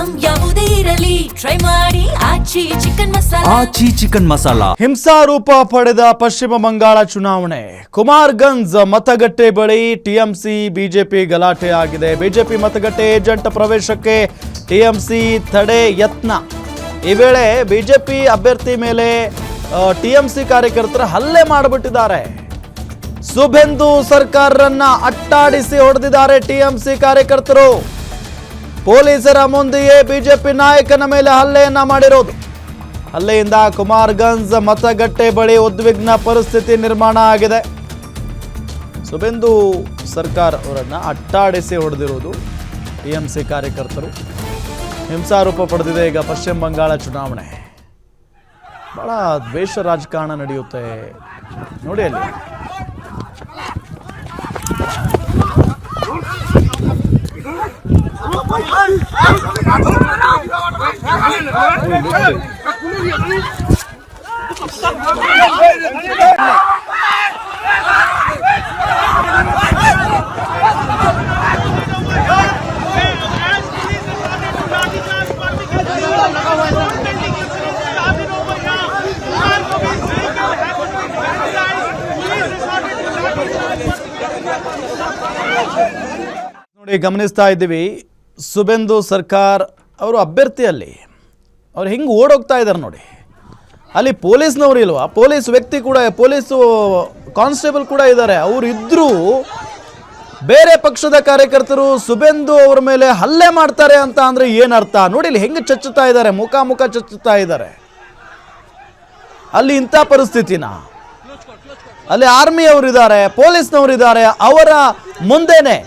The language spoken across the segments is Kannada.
ಐಟಂ ಯಾವುದೇ ಇರಲಿ ಟ್ರೈ ಮಾಡಿ ಆಚಿ ಚಿಕನ್ ಮಸಾಲಾ. ಹಿಂಸಾರೂಪ ಪಡೆದ ಪಶ್ಚಿಮ ಬಂಗಾಳ ಚುನಾವಣೆ. ಕುಮಾರ್ಗಂಜ್ ಮತಗಟ್ಟೆ ಬಳಿ ಟಿಎಂಸಿ ಬಿಜೆಪಿ ಗಲಾಟೆ ಆಗಿದೆ. ಬಿಜೆಪಿ ಮತಗಟ್ಟೆ ಏಜೆಂಟ್ ಪ್ರವೇಶಕ್ಕೆ ಟಿಎಂಸಿ ತಡೆ ಯತ್ನ. ಈ ವೇಳೆ ಬಿಜೆಪಿ ಅಭ್ಯರ್ಥಿ ಮೇಲೆ ಟಿಎಂಸಿ ಕಾರ್ಯಕರ್ತರು ಹಲ್ಲೆ ಮಾಡಿಬಿಟ್ಟಿದ್ದಾರೆ. ಸುಬೇಂದು ಸರ್ಕಾರರನ್ನ ಅಟ್ಟಾಡಿಸಿ ಹೊಡೆದಿದ್ದಾರೆ ಟಿಎಂಸಿ ಕಾರ್ಯಕರ್ತರು. ಪೊಲೀಸರ ಮುಂದೆಯೇ ಬಿಜೆಪಿ ನಾಯಕನ ಮೇಲೆ ಹಲ್ಲೆಯನ್ನ ಮಾಡಿರೋದು. ಹಲ್ಲೆಯಿಂದ ಕುಮಾರ್ಗಂಜ್ ಮತಗಟ್ಟೆ ಬಳಿ ಉದ್ವಿಗ್ನ ಪರಿಸ್ಥಿತಿ ನಿರ್ಮಾಣ ಆಗಿದೆ. ಸುಬೇಂದು ಸರ್ಕಾರ್ ಅವರನ್ನ ಅಟ್ಟಾಡಿಸಿ ಹೊಡೆದಿರುವುದು ಟಿಎಂಸಿ ಕಾರ್ಯಕರ್ತರು. ಹಿಂಸಾರೂಪ ಪಡೆದಿದೆ ಈಗ ಪಶ್ಚಿಮ ಬಂಗಾಳ ಚುನಾವಣೆ. ಬಹಳ ದ್ವೇಷ ರಾಜಕಾರಣ ನಡೆಯುತ್ತೆ ನೋಡಿ ಅಲ್ಲಿ. ನೋಡಿ ಗಮನಿಸ್ತಾ ಇದ್ದೀವಿ, ಸುಬೇಂದು ಸರ್ಕಾರ್ ಅವರು ಅಭ್ಯರ್ಥಿಯಲ್ಲಿ ಅವ್ರು ಹಿಂಗೆ ಓಡೋಗ್ತಾ ಇದ್ದಾರೆ ನೋಡಿ. ಅಲ್ಲಿ ಪೊಲೀಸ್ನವರು ಇಲ್ವಾ, ಪೊಲೀಸ್ ವ್ಯಕ್ತಿ ಕೂಡ, ಪೊಲೀಸು ಕಾನ್ಸ್ಟೇಬಲ್ ಕೂಡ ಇದ್ದಾರೆ. ಅವರು ಇದ್ದರೂ ಬೇರೆ ಪಕ್ಷದ ಕಾರ್ಯಕರ್ತರು ಸುಬೇಂದು ಅವ್ರ ಮೇಲೆ ಹಲ್ಲೆ ಮಾಡ್ತಾರೆ ಅಂತ ಅಂದರೆ ಏನರ್ಥ ನೋಡಿ. ಇಲ್ಲಿ ಹೆಂಗೆ ಚಚ್ಚುತ್ತಾ ಇದ್ದಾರೆ, ಮುಖ ಚಚ್ಚುತ್ತಾ ಇದ್ದಾರೆ. ಅಲ್ಲಿ ಇಂಥ ಪರಿಸ್ಥಿತಿನ, ಅಲ್ಲಿ ಆರ್ಮಿ ಅವರಿದ್ದಾರೆ, ಪೊಲೀಸ್ನವರಿದ್ದಾರೆ. ಅವರ ಮುಂದೆನೆ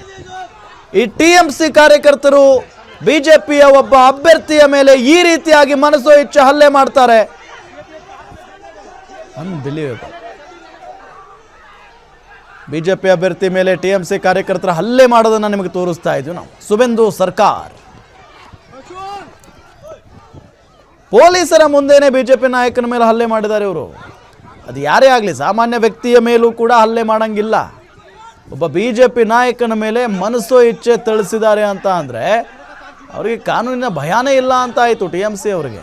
ಈ ಟಿಎಂಸಿ ಕಾರ್ಯಕರ್ತರು ಬಿಜೆಪಿಯ ಒಬ್ಬ ಅಭ್ಯರ್ಥಿಯ ಮೇಲೆ ಈ ರೀತಿಯಾಗಿ ಮನಸೋ ಇಚ್ಛೆ ಹಲ್ಲೆ ಮಾಡ್ತಾರೆ. ಅನ್ಬಿಲೀವೇಬಲ್. ಬಿಜೆಪಿ ಅಭ್ಯರ್ಥಿ ಮೇಲೆ ಟಿಎಂಸಿ ಕಾರ್ಯಕರ್ತರ ಹಲ್ಲೆ ಮಾಡೋದನ್ನ ನಿಮಗೆ ತೋರಿಸ್ತಾ ಇದ್ವಿ ನಾವು. ಸುಬೇಂದು ಸರ್ಕಾರ್ ಪೊಲೀಸರ ಮುಂದೆನೆ ಬಿಜೆಪಿ ನಾಯಕನ ಮೇಲೆ ಹಲ್ಲೆ ಮಾಡಿದ್ದಾರೆ ಇವರು. ಅದು ಯಾರೇ ಆಗಲಿ, ಸಾಮಾನ್ಯ ವ್ಯಕ್ತಿಯ ಮೇಲೂ ಕೂಡ ಹಲ್ಲೆ ಮಾಡಂಗಿಲ್ಲ. ಒಬ್ಬ ಬಿಜೆಪಿ ನಾಯಕನ ಮೇಲೆ ಮನಸ್ಸೋ ಇಚ್ಛೆ ತಿಳಿಸಿದ್ದಾರೆ ಅಂತ ಅಂದರೆ ಅವರಿಗೆ ಕಾನೂನಿನ ಭಯನೇ ಇಲ್ಲ ಅಂತ ಆಯಿತು ಟಿಎಂಸಿ ಅವರಿಗೆ.